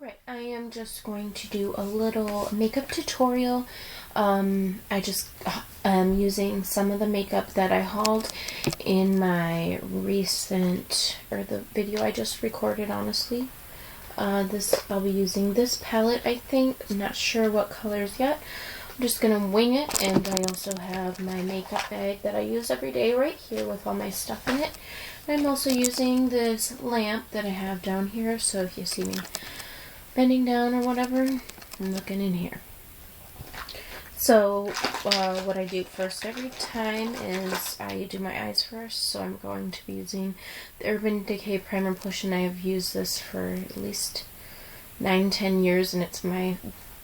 Alright, I am just going to do a little makeup tutorial. I just am using some of the makeup that I hauled in my recent, or the video I just recorded, honestly. I'll be using this palette, I think. I'm not sure what colors yet. I'm just gonna wing it, and I also have my makeup bag that I use every day right here with all my stuff in it. I'm also using this lamp that I have down here, so if you see me bending down or whatever, I'm looking in here. So what I do first every time is I do my eyes first. So I'm going to be using the Urban Decay Primer Push, and I have used this for at least 9-10 years, and it's my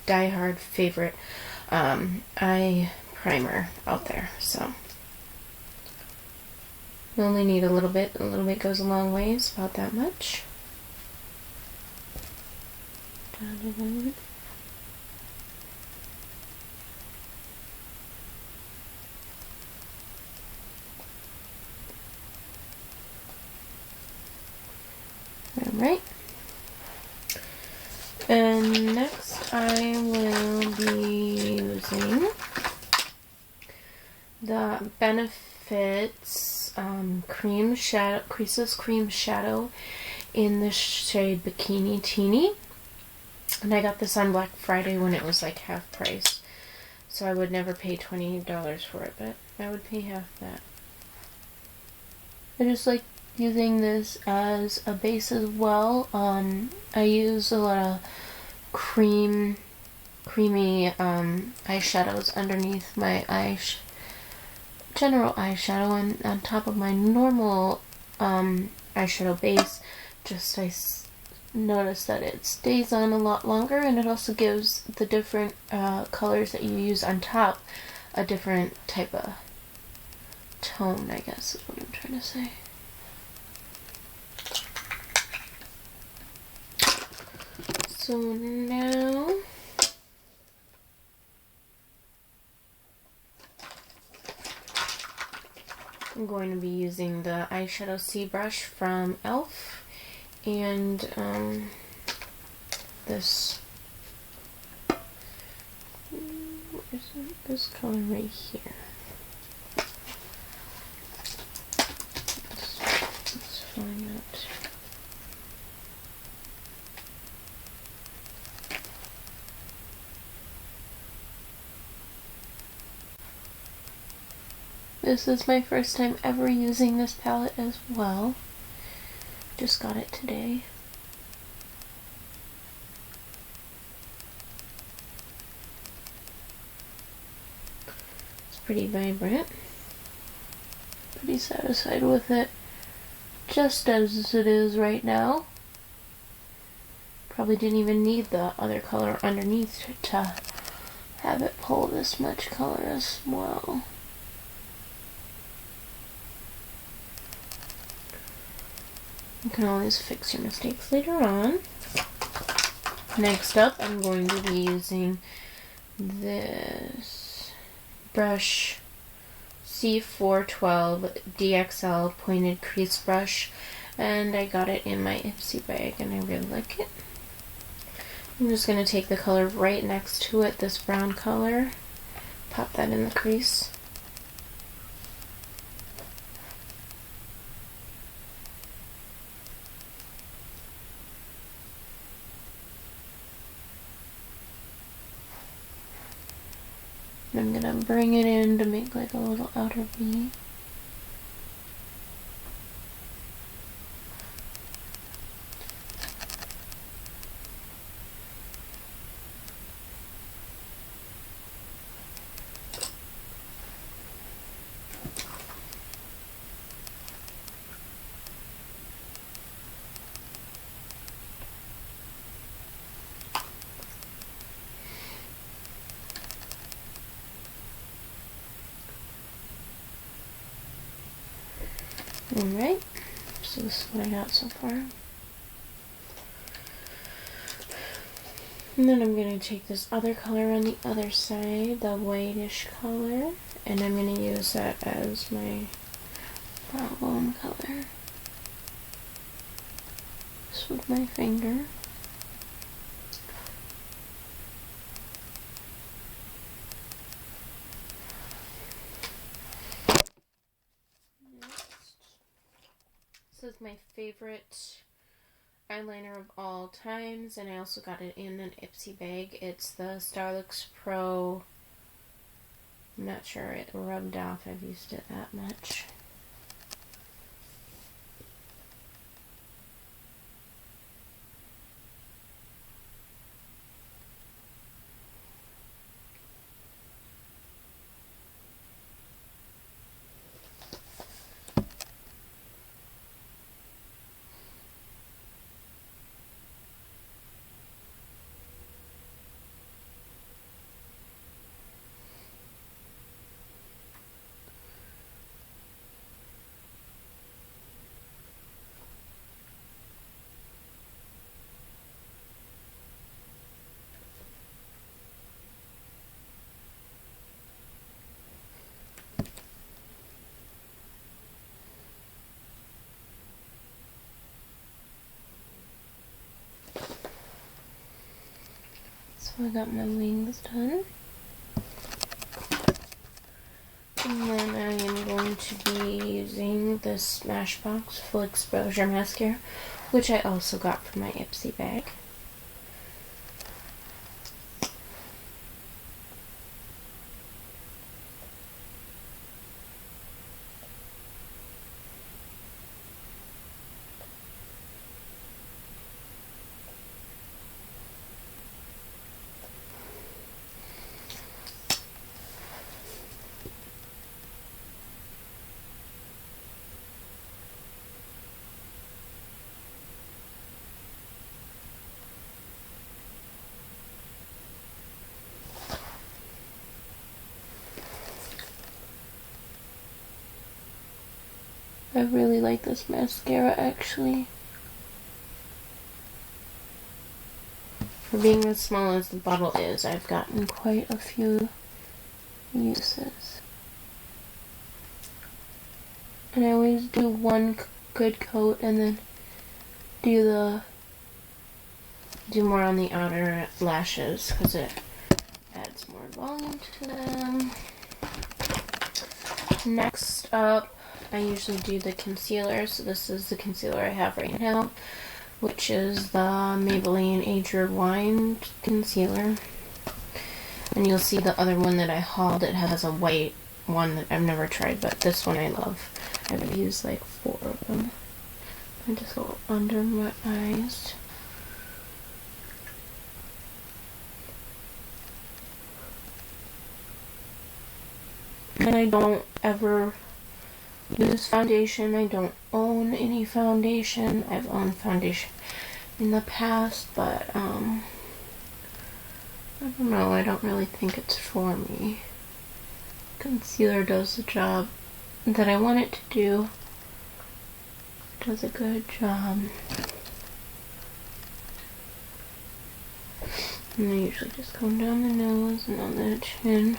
die-hard favorite eye primer out there. So you only need a little bit. A little bit goes a long ways, about that much. Alright. And next I will be using the Benefits Cream Shadow, Creaseless Cream Shadow in the shade Bikini Teeny. And I got this on Black Friday when it was like half price. So I would never pay $20 for it, but I would pay half that. I just like using this as a base as well. I use a lot of creamy eyeshadows underneath my general eyeshadow, and on top of my normal eyeshadow base. Just I notice that it stays on a lot longer, and it also gives the different colors that you use on top a different type of tone, I guess is what I'm trying to say. So now I'm going to be using the eyeshadow C brush from e.l.f. and this color right here. Let's find that. This is my first time ever using this palette as well. Just got it today. It's pretty vibrant. Pretty satisfied with it just as it is right now. Probably didn't even need the other color underneath to have it pull this much color as well. You can always fix your mistakes later on. Next up, I'm going to be using this brush C412 DXL pointed crease brush, and I got it in my Ipsy bag, and I really like it. I'm just going to take the color right next to it, this brown color, pop that in the crease. I'm gonna bring it in to make like a little outer V. Alright, so this is what I got so far. And then I'm going to take this other color on the other side, the whitish color, and I'm going to use that as my brow bone color. Just with my finger. is my favorite eyeliner of all times, and I also got it in an Ipsy bag. It's the Starlux Pro. I'm not sure it rubbed off. I've used it that much. So I got my wings done. And then I am going to be using the Smashbox Full Exposure Mascara, which I also got from my Ipsy bag. I really like this mascara, actually. For being as small as the bottle is, I've gotten quite a few uses. And I always do one good coat and then do more on the outer lashes because it adds more volume to them. Next up, I usually do the concealer. So this is the concealer I have right now, which is the Maybelline Age Rewind concealer. And you'll see the other one that I hauled, it has a white one that I've never tried, but this one I love. I've used like 4 of them. I just go under my eyes. And I don't ever use foundation. I don't own any foundation. I've owned foundation in the past, but I don't know, I don't really think it's for me. Concealer does the job that I want it to do. It does a good job. And I usually just go down the nose and on the chin.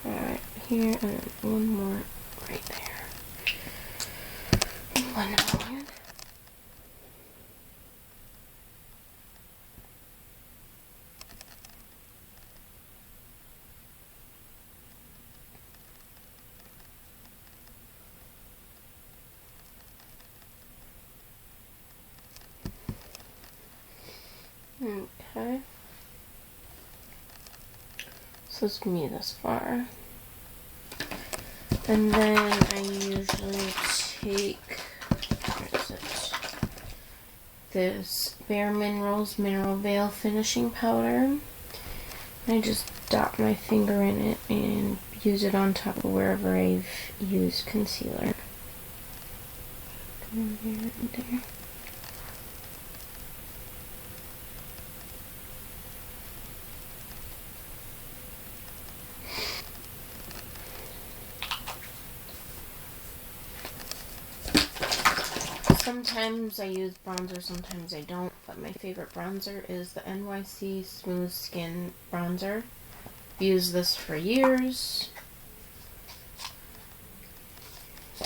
Right here, and then one more right there. And one more. Okay. So it's me this far. And then I usually take, where is it? This Bare Minerals Mineral Veil Finishing Powder. I just dot my finger in it and use it on top of wherever I've used concealer. Come in here and there. Sometimes I use bronzer, sometimes I don't, but my favorite bronzer is the NYC Smooth Skin Bronzer. I've used this for years.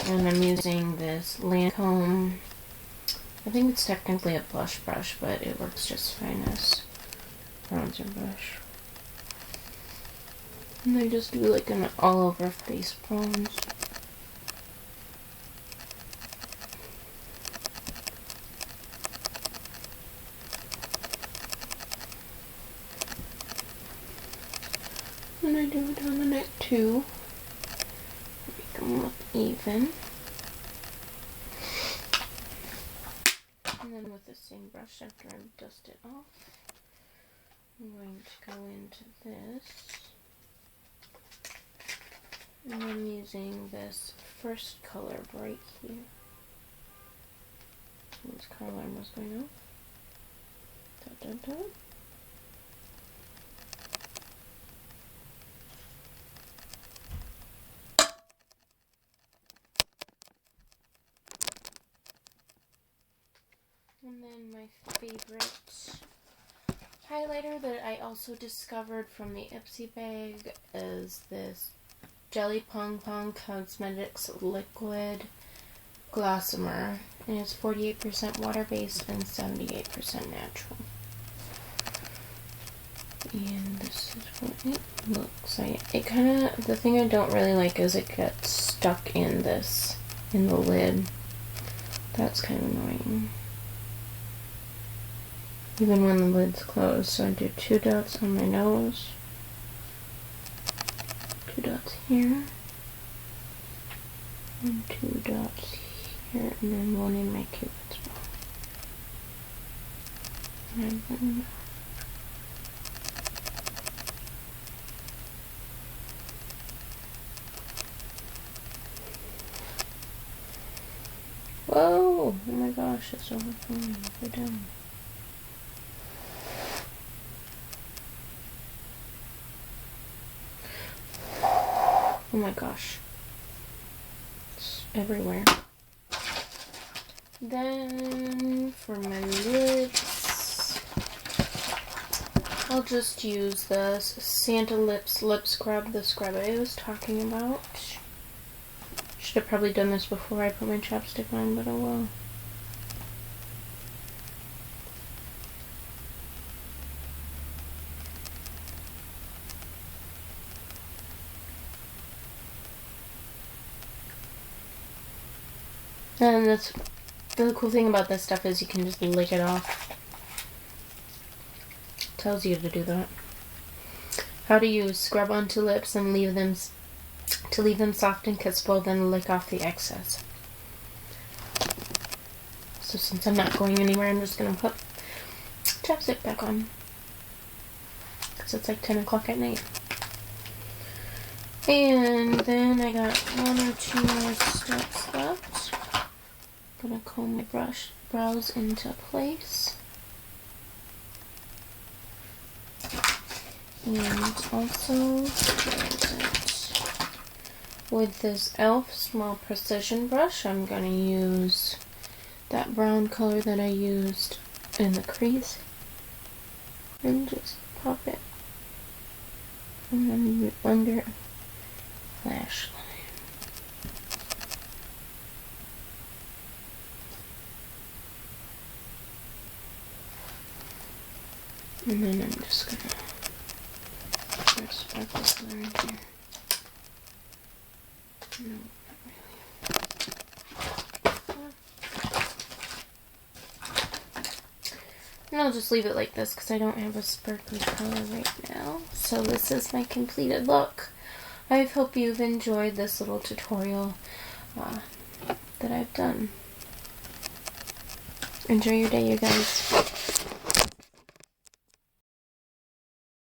And I'm using this Lancome, I think it's technically a blush brush, but it works just fine as bronzer brush. And I just do like an all over face bronze. do it on the neck too. Make them look even. And then with the same brush, after I dust it off, I'm going to go into this. And I'm using this first color right here. This car alarm was going off. Da, da, da. And then my favorite highlighter that I also discovered from the Ipsy bag is this Jelly Pong Pong Cosmetics Liquid Glossomer. And it's 48% water-based and 78% natural. And this is what it looks like. It kind of, the thing I don't really like is it gets stuck in this, in the lid. That's kind of annoying. Even when the lid's closed. So I do 2 dots on my nose. 2 dots here. And 2 dots here. And then 1 in my cupid's bow. And then whoa! Oh my gosh, it's overflowing. Go down. Oh my gosh. It's everywhere. Then for my lids, I'll just use this Santa Lips lip scrub, the scrub I was talking about. Should have probably done this before I put my chapstick on, but oh well. And that's the cool thing about this stuff is you can just lick it off. It tells you to do that. How to use: scrub onto lips and leave them soft and kissable, then lick off the excess. So since I'm not going anywhere, I'm just gonna put chapstick back on because it's like 10 o'clock at night. And then I got 1 or 2 more steps left. I'm gonna comb my brows into place. And also, with this e.l.f. small precision brush, I'm gonna use that brown color that I used in the crease and just pop it under lash line. And then I'm just gonna put sparkle color in here. No, not really. And I'll just leave it like this because I don't have a sparkly color right now. So this is my completed look. I hope you've enjoyed this little tutorial that I've done. Enjoy your day, you guys.